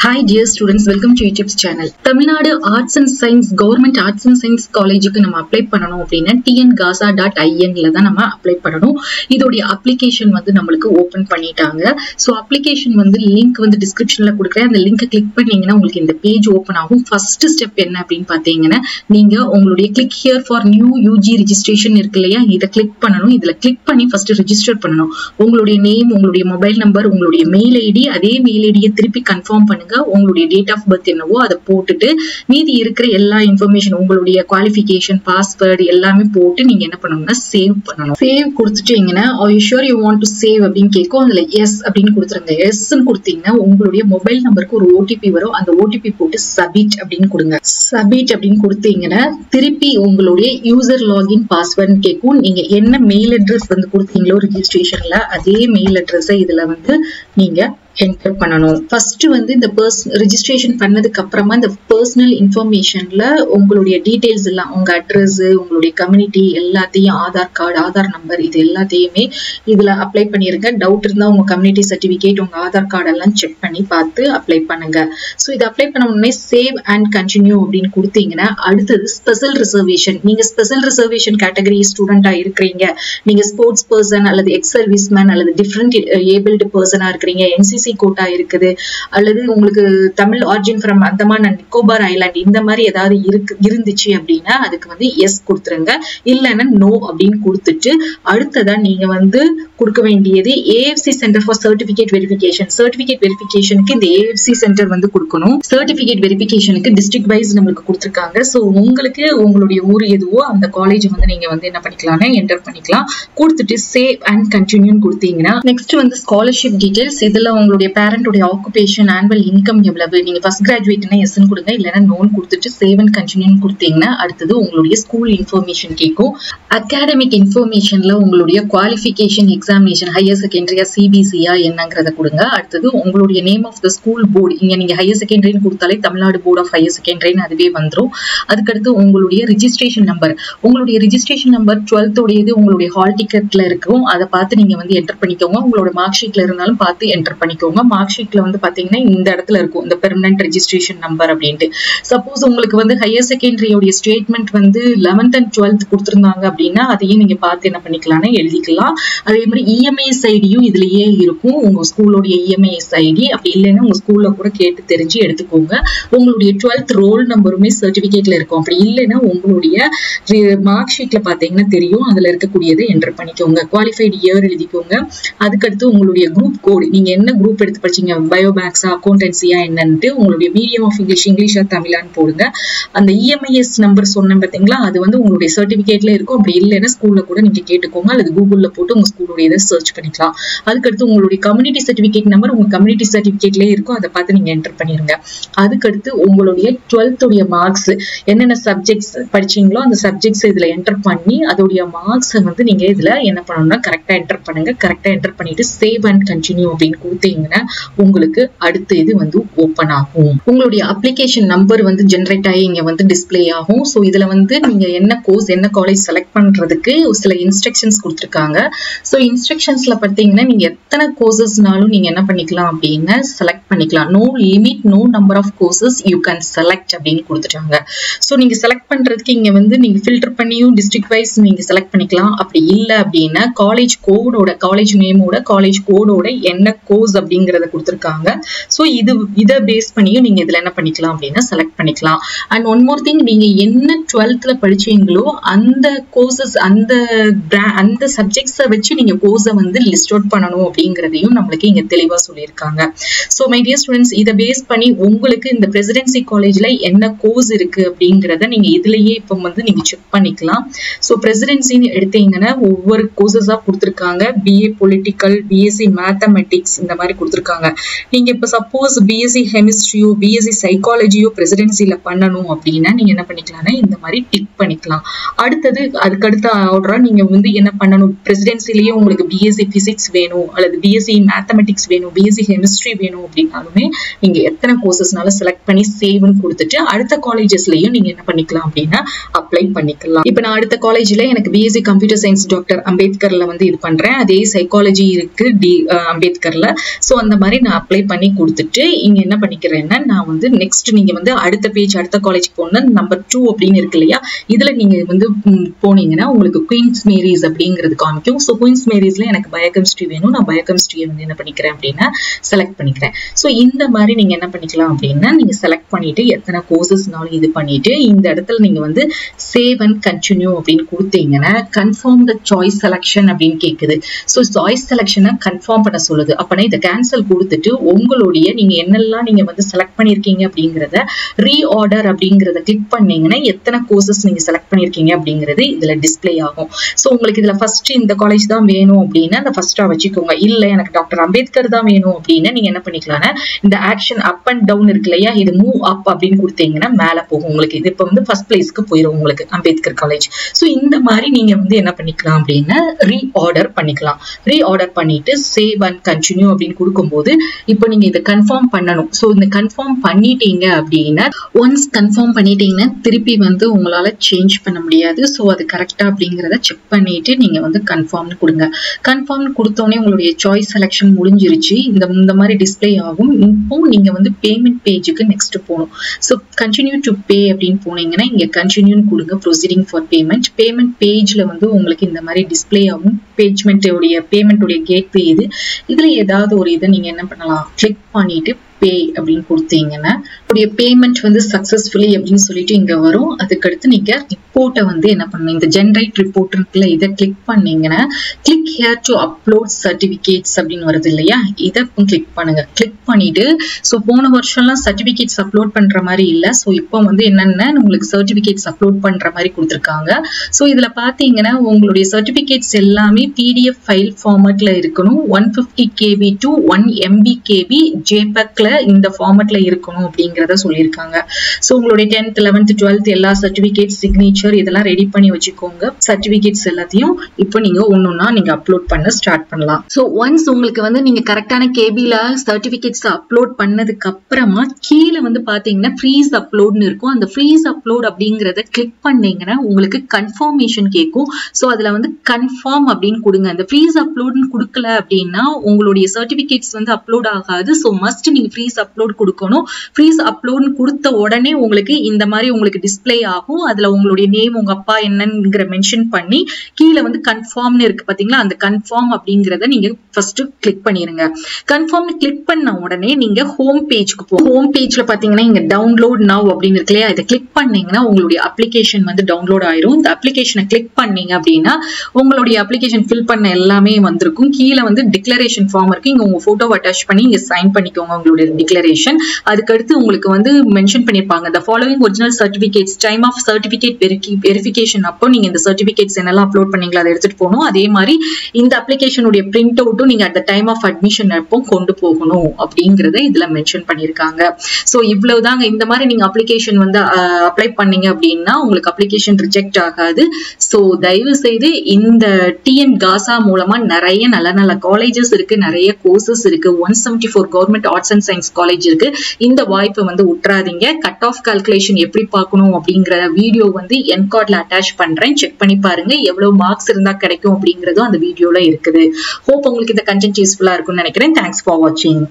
Hi dear students, welcome to YouTube's channel. Tamil Nadu Arts and Science Government Arts and Science College க்கு நம்ம apply பண்ணனும் அப்படினா tngasa.in ல தான் நம்ம அப்ளை பண்ணனும். இதோட அப்ளிகேஷன் வந்து நமக்கு ஓபன் பண்ணிட்டாங்க. சோ அப்ளிகேஷன் வந்து லிங்க் வந்து டிஸ்கிரிப்ஷன்ல கொடுக்கிறேன். அந்த லிங்கை கிளிக் பண்ணீங்கன்னா உங்களுக்கு இந்த பேஜ் ஓபன் ஆகும். ஃபர்ஸ்ட் ஸ்டெப் என்ன அப்படினு பாத்தீங்கன்னா நீங்க உங்களுடைய click here for new UG registration இருக்கு இல்லையா, இத கிளிக் பண்ணனும். இதல கிளிக் பண்ணி ஃபர்ஸ்ட் ரெஜிஸ்டர் பண்ணனும். உங்களுடைய நேம், உங்களுடைய மொபைல் நம்பர், உங்களுடைய மெயில் ஐடி, அதே மெயில் ஐடியை திருப்பி கன்ஃபார்ம் பண்ணுங்க. உங்களுடைய டேட் ஆஃப் பர்த் என்னவோ அதை போட்டுட்டு மீதி இருக்கிற எல்லா இன்ஃபர்மேஷன், உங்களுடைய குவாலிஃபிகேஷன், பாஸ்வேர்ட் எல்லாமே போட்டு நீங்க என்ன பண்ணணும்னா சேவ் பண்ணணும். சேவ் கொடுத்துட்டீங்கன்னா are you sure you want to save அப்படின்னு கேட்கும். அதுல எஸ் அப்படின்னு கொடுத்துருங்க. எஸ்ன்னு கொடுத்தீங்கன்னா உங்களுடைய மொபைல் நம்பருக்கு ஒரு ஓடிபி வரும். அந்த ஓடிபி போட்டு சப்மிட் அப்படின்னு கொடுங்க. சப்மிட் அப்படின்னு கொடுத்தீங்கன்னா திருப்பி உங்களுடைய யூசர் லாகின் பாஸ்வேர்ட்னு கேட்கும். நீங்க என்ன மெயில் அட்ரஸ் வந்து கொடுத்தீங்களோ ரெஜிஸ்ட்ரேஷன்ல அதே மெயில் அட்ரஸை இதுல வந்து நீங்க என்டர் பண்ணணும். ஃபர்ஸ்ட் வந்து இந்த ரெஜிஸ்ட்ரேஷன் பண்ணதுக்கு அப்புறமா இந்த பர்சனல் இன்ஃபர்மேஷன்ல உங்களுடைய டீடைல்ஸ் எல்லாம், உங்க அட்ரஸ், உங்களுடைய கம்யூனிட்டி எல்லாத்தையும், ஆதார் கார்டு, ஆதார் நம்பர், இது எல்லாத்தையுமே இதுல அப்ளை பண்ணிருங்க. டவுட் இருந்தா உங்க கம்யூனிட்டி சர்டிபிகேட், உங்க ஆதார் கார்டு எல்லாம் செக் பண்ணி பார்த்து அப்ளை பண்ணுங்க. சோ இது அப்ளை பண்ண உடனே சேவ் அண்ட் கண்டினியூ அப்படின்னு கொடுத்தீங்கன்னா அடுத்தது ஸ்பெஷல் ரிசர்வேஷன். நீங்க ஸ்பெஷல் ரிசர்வேஷன் கேட்டகரி ஸ்டூடெண்டா இருக்கிறீங்க, நீங்க ஸ்போர்ட்ஸ் பர்சன் அல்லது எக்ஸ் சர்வீஸ் மேன் அல்லது டிஃபரெண்ட் ஏபிள்டு பர்சனா இருக்கிறீங்க, NCC கோட்டா இருக்குது, அல்லது உங்களுக்கு Tamil origin from Andaman and Nicobar island இந்த மாதிரி ஏதாவது இருந்துச்சு அப்படின்னா அதுக்கு வந்து எஸ் கொடுத்துருங்க. இல்லைன்னா நோ அப்படின்னு கொடுத்துட்டு அடுத்ததா நீங்க வந்து கொடுக்க வேண்டியது AFC centre for certificate verification. Certificate வெரிஃபிகேஷனுக்கு இந்த AFC சென்டர் வந்து கொடுக்கணும். சர்டிபிகேட் வெரிஃபிகேஷனுக்கு டிஸ்ட்ரிக்ட் வைஸ் நம்மளுக்கு கொடுத்துருக்காங்க. ஸோ உங்களுக்கு உங்களுடைய ஊர் எதுவோ அந்த காலேஜ் வந்து நீங்க வந்து என்ன பண்ணிக்கலாம்னா என்டர் பண்ணிக்கலாம். கொடுத்துட்டு சேவ் அண்ட் கண்டினியூ கொடுத்தீங்கன்னா நெக்ஸ்ட் வந்து ஸ்காலர்ஷிப் டீடைல்ஸ். இதுல உங்களுடைய பேரண்டோட ஆக்குபேஷன், ஆனுவல் இன்கம் எவ்வளவு, நீங்க ஃபர்ஸ்ட் கிராஜுவேட்னா எஸ்ன்னு கொடுங்க, இல்லைன்னா நோன் கொடுத்துட்டு சேவ் அண்ட் கண்டினியூ கொடுத்தீங்கன்னா அடுத்தது உங்களுடைய ஸ்கூல் இன்ஃபர்மேஷன் கேட்கும். அகாடமிக் இன்ஃபர்மேஷன்ல உங்களுடைய குவாலிஃபிகேஷன், எக்ஸாமினேஷன், ஹையர் செகண்டரியா CBCயா என்னங்கிறத கொடுங்க. அடுத்தது உங்களுடைய name of the school board, இங்க நீங்க ஹையர் செகண்டரின்னு கொடுத்தாலே தமிழ்நாடு போர்ட் ஆஃப் ஹையர் செகண்டரின்னு அதுவே வந்துடும். அதுக்கடுத்து உங்களுடைய ரிஜிஸ்ட்ரேஷன் நம்பர், உங்களுடைய ரிஜிஸ்ட்ரேஷன் நம்பர் 12th உடையது உங்களுடைய ஹால் டிக்கெட்ல இருக்கும். அதை பார்த்து நீங்க வந்து என்டர் பண்ணிக்கோங்க. உங்களோட மார்க் ஷீட்ல இருந்தாலும் பார்த்து என்டர் பண்ணிக்கோங்க. மார்க் ஷீட்ல வந்து பாத்தீங்கன்னா இந்த இடத்துல இருக்கும் இந்த பெர்மனன்ட் ரெஜிஸ்ட்ரேஷன் நம்பர் அப்படின்ட்டு. சப்போஸ் உங்களுக்கு வந்து ஹையர் செகண்டரியோட ஸ்டேட்மெண்ட் வந்து 11th and 12th கொடுத்திருந்தாங்க அப்படின்னா அதையும் நீங்க பார்த்து என்ன பண்ணிக்கலாம்னா எழுதிக்கலாம். அதே மாதிரி EMIS ஐடியும் இதுலயே இருக்கும், உங்க ஸ்கூலோடைய EMIS ஐடி. அப்படி இல்லைன்னா உங்க ஸ்கூல்ல கூட கேட்டு தெரிஞ்சு எடுத்துக்கோங்க. உங்களுடைய 12th ரோல் நம்பருமே சர்டிபிகேட்ல இருக்கும். அப்படி இல்லைன்னா உங்களுடைய மார்க் ஷீட்ல பாத்தீங்கன்னா தெரியும், அதுல இருக்கக்கூடியதை என்டர் பண்ணிக்கோங்க. குவாலிஃபைடு இயர் எழுதிக்கோங்க. அதுக்கடுத்து உங்களுடைய குரூப் கோடு, நீங்க என்ன குரூப் எடுத்து படிச்சீங்க, பயோமேக்ஸா, அக்கௌண்டன்சியா என்னன்ட்டு உங்களுடைய மீடியம் ஆஃப் இங்கிலீஷா தமிழான்னு போடுங்க. அந்த EMIS நம்பர் சொன்னேன் பாத்தீங்களா, அது வந்து உங்களுடைய சர்டிபிகேட்ல இருக்கும். அப்படி இல்லைன்னா ஸ்கூல்ல கூட நீங்க கேட்டுக்கோங்க, அல்லது கூகுள்ல போட்டு உங்க ஸ்கூலோட இதை சர்ச் பண்ணிக்கலாம். அதுக்கடுத்து உங்களுடைய கம்யூனிட்டி சர்டிபிகேட் நம்பர் உங்க கம்யூனிட்டி சர்டிபிகேட்லயே இருக்கும், அதை பார்த்து நீங்க என்டர் பண்ணிருங்க. அதுக்கடுத்து உங்களுடைய 12th உடைய மார்க்ஸ், என்னென்ன சப்ஜெக்ட்ஸ் படிச்சீங்களோ அந்த சப்ஜெக்ட்ஸ் இதுல என்டர் பண்ணி அதோடைய மார்க்ஸ் வந்து நீங்க இதுல என்ன பண்ணணும்னா கரெக்டா என்டர் பண்ணுங்க. கரெக்டா என்டர் பண்ணிட்டு சேவ் அண்ட் கண்டினியூ அப்படின்னு கொடுத்தீங்கன்னா உங்களுக்கு அடுத்த இது வந்து ஓபன் ஆகும். உங்களுடைய அப்ளிகேஷன் நம்பர் வந்து ஜெனரேட் ஆகி இங்க வந்து டிஸ்பிளே ஆகும். சோ இதுல வந்து நீங்க என்ன கோர்ஸ், என்ன காலேஜ் செலக்ட் பண்றதுக்கு சில இன்ஸ்ட்ரக்ஷன்ஸ் கொடுத்திருக்காங்க. சோ இன்ஸ்ட்ரக்ஷன்ஸ்ல பாத்தீங்கன்னா நீங்க எத்தனை கோர்சஸ்னாலும் நீங்க என்ன பண்ணிக்கலாம் அப்படின்னா செலக்ட் பண்ணிக்கலாம். No limit, no number of courses you can select அப்படின்னு கொடுத்துட்டாங்க. சோ நீங்க செலக்ட் பண்றதுக்கு இங்க வந்து நீங்க ஃபில்டர் பண்ணியும் டிஸ்ட்ரிக்ட் வைஸ் நீங்க செலக்ட் பண்ணிக்கலாம். அப்படி இல்லை அப்படின்னா காலேஜ் கோடோட, காலேஜ் நேமோட, காலேஜ் கோடோட என்ன கோர்ஸ் அப்படிங்கறத கொடுத்திருக்காங்க. சோ இதை பேஸ் பண்ணியும் நீங்க இதுல என்ன பண்ணிக்கலாம் அப்படின்னா செலக்ட் பண்ணிக்கலாம். அண்ட் ஒன் மோர் திங், நீங்க என்ன 12th படிச்சீங்களோ அந்த கோர்சஸ், அந்த சப்ஜெக்ட்ஸை வச்சு நீங்க கோர்ஸை வந்து லிஸ்ட் அவுட் பண்ணணும் அப்படிங்கறதையும் நம்மளுக்கு இங்க தெளிவா சொல்லியிருக்காங்க. சோ மை டியர் ஸ்டூடெண்ட்ஸ், இதை பேஸ் பண்ணி உங்களுக்கு இந்த பிரசிடென்சி காலேஜ்ல என்ன கோர்ஸ் இருக்கு அப்படிங்கறத நீங்க இதுலயே இப்ப வந்து நீங்க செக் பண்ணிக்கலாம். சோ பிரசிடென்சின்னு எடுத்தீங்கன்னா ஒவ்வொரு கோர்சஸா கொடுத்திருக்காங்க. BA பொலிட்டிக்கல், BSc மேத்தமெட்டிக்ஸ் இந்த மாதிரி கொடுத்திருக்காங்க. நீங்க இப்ப சப்போஸ் BSc கெமிஸ்ட்ரியோ, BSc சைக்காலஜியோ பிரசிடென்சில பண்ணணும் அப்படின்னா நீங்க என்ன பண்ணிக்கலாம்னா இந்த மாதிரி டிக் பண்ணிக்கலாம். அடுத்தது அதுக்கடுத்த ஆர்டரா நீங்க வந்து என்ன பண்ணணும், பிரசிடென்சிலேயே உங்களுக்கு BSc பிசிக்ஸ் வேணும், அல்லது BSc மேத்தமெட்டிக்ஸ் வேணும், BSc கெமிஸ்ட்ரி வேணும் அப்படின்னாலுமே நீங்க எத்தனை கோர்சஸ்னாலும் செலக்ட் பண்ணி சேவ்னு கொடுத்துட்டு அடுத்த காலேஜஸ்லயும் நீங்க என்ன பண்ணிக்கலாம் அப்படின்னா அப்ளை பண்ணிக்கலாம். இப்ப நான் அடுத்த காலேஜ்ல எனக்கு BSc கம்ப்யூட்டர் சயின்ஸ் டாக்டர் அம்பேத்கர்ல வந்து இது பண்றேன். அதே சைக்காலஜி இருக்கு அம்பேத்கர்ல. ஸோ அந்த மாதிரி நான் அப்ளை பண்ணி கொடுத்துட்டு இங்க என்ன பண்ணிக்கிறேன்னா நான் வந்து நெக்ஸ்ட் நீங்க வந்து அடுத்த பேஜ் அடுத்த காலேஜ் போனா நம்பர் 2 அப்படின்னு இருக்கு இல்லையா, இதுல நீங்க வந்து போனீங்கன்னா உங்களுக்கு குயின்ஸ் மேரிஸ் அப்படிங்கிறது காமிக்கும். ஸோ குயின்ஸ் மேரிஸ்ல எனக்கு பயோகெமிஸ்ட்ரி வேணும், நான் பயோகெமிஸ்ட்ரியை வந்து என்ன பண்ணிக்கிறேன் அப்படின்னா செலக்ட் பண்ணிக்கிறேன். ஸோ இந்த மாதிரி நீங்க என்ன பண்ணிக்கலாம் அப்படின்னா நீங்க செலக்ட் பண்ணிட்டு எத்தனை கோர்சஸ்னாலும் இது பண்ணிட்டு இந்த இடத்துல நீங்க வந்து சேவ் அண்ட் கண்டினியூ அப்படின்னு கொடுத்தீங்கன்னா கன்ஃபார்ம் த சாய்ஸ் செலக்ஷன் அப்படின்னு கேக்குது. ஸோ சாய்ஸ் செலக்ஷனை கன்ஃபார்ம் பண்ண சொல்லுது. அப்படின்னா இதை கேன்சல் கொடுத்துட்டு உங்களுடைய நீங்க என்னெல்லாம் நீங்க வந்து செலக்ட் பண்ணிருக்கீங்க அப்படிங்கிறத ரீஆர்டர் அப்படிங்கிறத கிளிக் பண்ணீங்கன்னா எத்தனை கோர்சஸ் நீங்க செலக்ட் பண்ணிருக்கீங்க அப்படிங்கிறது இதுல டிஸ்பிளே ஆகும். ஸோ உங்களுக்கு இதுல ஃபர்ஸ்ட் இந்த காலேஜ் தான் வேணும் அப்படின்னா அந்த ஃபர்ஸ்டா வச்சுக்கோங்க. இல்ல எனக்கு டாக்டர் அம்பேத்கர் தான் வேணும் அப்படின்னா நீங்க என்ன பண்ணிக்கலாம்னா இந்த ஆக்ஷன் அப் அண்ட் டவுன் இருக்கு இல்லையா, இது மூவ் அப் அப்படின்னு கொடுத்தீங்கன்னா மேல போகும் உங்களுக்கு. இது இப்போ வந்து ஃபர்ஸ்ட் பிளேஸ்க்கு போயிடும் உங்களுக்கு அம்பேத்கர் காலேஜ். ஸோ இந்த மாதிரி நீங்க வந்து என்ன பண்ணிக்கலாம் அப்படின்னா ரீஆர்டர் பண்ணிக்கலாம். ரீஆர்டர் பண்ணிட்டு சேவ் அண்ட் கண்டினியூ அப்படின்னு கொடுக்கும்போது இப்போ நீங்க இதை கன்ஃபார்ம் பண்ணணும். ஸோ இந்த கன்ஃபார்ம் பண்ணிட்டீங்க அப்படின்னா ஒன்ஸ் கன்ஃபார்ம் பண்ணிட்டீங்கன்னா திருப்பி வந்து உங்களால சேஞ்ச் பண்ண முடியாது. ஸோ அது கரெக்டா அப்படிங்கிறத செக் பண்ணிட்டு நீங்க வந்து கன்ஃபார்ம்னு கொடுங்க. கன்ஃபார்ம் கொடுத்தோடனே உங்களுடைய சாய்ஸ் செலக்ஷன் முடிஞ்சிருச்சு. இந்த மாதிரி டிஸ்பிளே ஆகும். இப்போ நீங்க வந்து பேமெண்ட் பேஜுக்கு நெக்ஸ்ட் போகணும். ஸோ கண்டினியூ டு பே அப்படின்னு போனீங்கன்னா இங்க கண்டினியூன்னு கொடுங்க. Proceeding for payment. பேமெண்ட் பேஜ்ல வந்து உங்களுக்கு இந்த மாதிரி டிஸ்பிளே ஆகும். பேமெண்ட்டுடைய கேட்வே இதுல ஏதாவது ஒரு இதை நீங்க என்ன பண்ணலாம், கிளிக் பண்ணிட்டு பே அப்படின்னு கொடுத்தீங்கன்னா உடைய பேமெண்ட் வந்து சக்சஸ்ஃபுல்லி அப்படின்னு சொல்லிட்டு இங்க வரும். அதுக்கடுத்து நீங்க ரிப்போர்ட்டை வந்து என்ன பண்ணணும், இந்த ஜென்ரேட் ரிப்போர்ட் இருக்குல்ல, இதை கிளிக் பண்ணீங்கன்னா click here to upload certificates அப்படின்னு வருது இல்லையா, இதை கிளிக் பண்ணுங்க. கிளிக் பண்ணிட்டு ஸோ போன வருஷம்லாம் சர்டிபிகேட்ஸ் அப்லோட் பண்ற மாதிரி இல்லை. ஸோ இப்போ வந்து என்னன்னா உங்களுக்கு சர்டிபிகேட்ஸ் அப்லோட் பண்ற மாதிரி கொடுத்துருக்காங்க. ஸோ இதுல பாத்தீங்கன்னா உங்களுடைய சர்டிபிகேட்ஸ் எல்லாமே PDF ஃபைல் ஃபார்மேட்ல இருக்கணும். 150 KB to 1 MB KB JPEG இந்த ஃபார்மேட்ல இருக்கணும் அப்படிங்கறத சொல்லியிருக்காங்க. ஸோ உங்களுடைய 10th 11th 12th எல்லா சர்டிபிகேட் சிக்னேச்சர் இதெல்லாம் ரெடி பண்ணி வச்சுக்கோங்க. சர்டிபிகேட்ஸ் எல்லாத்தையும் இப்போ நீங்க ஒன்னொன்னா நீங்க அப்லோட் பண்ண ஸ்டார்ட் பண்ணலாம். ஸோ ஒன்ஸ் உங்களுக்கு வந்து நீங்க கரெக்டான கேபில சர்டிபிகேட்ஸ் அப்லோட் பண்ணதுக்கு அப்புறமா கீழே வந்து பாத்தீங்கன்னா ஃப்ரீஸ் அப்லோட்னு இருக்கும். அந்த ஃப்ரீஸ் அப்லோட் அப்படிங்கறத கிளிக் பண்ணீங்கன்னா உங்களுக்கு கன்ஃபர்மேஷன் கேட்கும். ஸோ அதுல வந்து கன்ஃபார்ம் அப்படின்னு கொடுங்க. அந்த ஃப்ரீஸ் அப்லோட்னு கொடுக்கல அப்படின்னா உங்களுடைய சர்டிபிகேட்ஸ் வந்து அப்லோட் ஆகாது. ஸோ மஸ்ட் நீங்க ஃப்ரீஸ் அப்லோட் கொடுக்கணும். ஃப்ரீஸ் அப்லோட் கொடுத்த உடனே உங்களுக்கு இந்த மாதிரி உங்களுக்கு டிஸ்பிளே ஆகும். அதுல உங்களுடைய நேம் உங்க அப்பா என்னங்கிற மென்ஷன் பண்ணி கீழே வந்து கன்ஃபார்ம்னு இருக்கு பாத்தீங்களா, அந்த கன்ஃபார்ம் அப்படிங்கறத நீங்க ஃபர்ஸ்ட் கிளிக் பண்ணிருங்க. கன்ஃபார்ம் கிளிக் பண்ண உடனே நீங்க ஹோம் பேஜ்க்கு போகும். ஹோம் பேஜ்ல பாத்தீங்கன்னா இங்க டவுன்லோட் நவ் அப்படின்னு இருக்கு இல்லையா, இதை கிளிக் பண்ணீங்கன்னா உங்களுடைய அப்ளிகேஷன் வந்து டவுன்லோட் ஆயிரும். இந்த அப்ளிகேஷனை கிளிக் பண்ணீங்க அப்படின்னா உங்களுடைய அப்ளிகேஷன் ஃபில் பண்ண எல்லாமே வந்திருக்கும். கீழே வந்து டிக்ளரேஷன் ஃபார்ம் இருக்கு. இங்க உங்க போட்டோவை அட்டாச் பண்ணி இங்க சைன் பண்ணிக்கோங்க உங்களுடைய டிக்ளரேஷன். அதுக்கடுத்து உங்களுக்கு வந்து மென்ஷன் பண்ணிருப்பாங்க the following original certificates time of certificate verification அப்போ நீங்க இந்த சர்டிபிகேட்ஸ் என்னெல்லாம் அப்லோட் பண்ணீங்களா அதை எடுத்துட்டு போகணும். அதே மாதிரி இந்த அப்ளிகேஷனுடைய பிரிண்ட் அவுட்டும் நீங்க at the time of admission அப்போ கொண்டு போகணும் அப்படிங்கறத இதுல மென்ஷன் பண்ணிருக்காங்க. சோ இவ்வளவுதாங்க. இந்த மாதிரி நீங்க அப்ளிகேஷன் வந்து அப்ளை பண்ணீங்க அப்படின்னா உங்களுக்கு அப்ளிகேஷன் ரிஜெக்ட் ஆகாது. சோ தயவு செய்து இந்த TN GASA மூலமா நிறைய நல்ல நல்ல காலேஜஸ் இருக்கு, நிறைய கோர்சஸ் இருக்கு. 174 government arts and science college இருக்கு. இந்த வாய்ப்பை வந்து விட்டுறாதீங்க. கட் ஆஃப் கால்குலேஷன் எப்படி பார்க்கணும் அப்படிங்கிற வீடியோ வந்து என்கார்ட்ல அட்டாச் பண்றேன். செக் பண்ணி பாருங்க எவ்வளவு மார்க்ஸ் இருந்தா கிடைக்கும் அப்படிங்கறதும் அந்த வீடியோல இருக்குது. ஹோப் உங்களுக்கு இந்த கண்டென்ட் யூஸ்ஃபுல்லா இருக்கும்னு நினைக்கிறேன். தேங்க்ஸ் ஃபார் வாட்சிங்.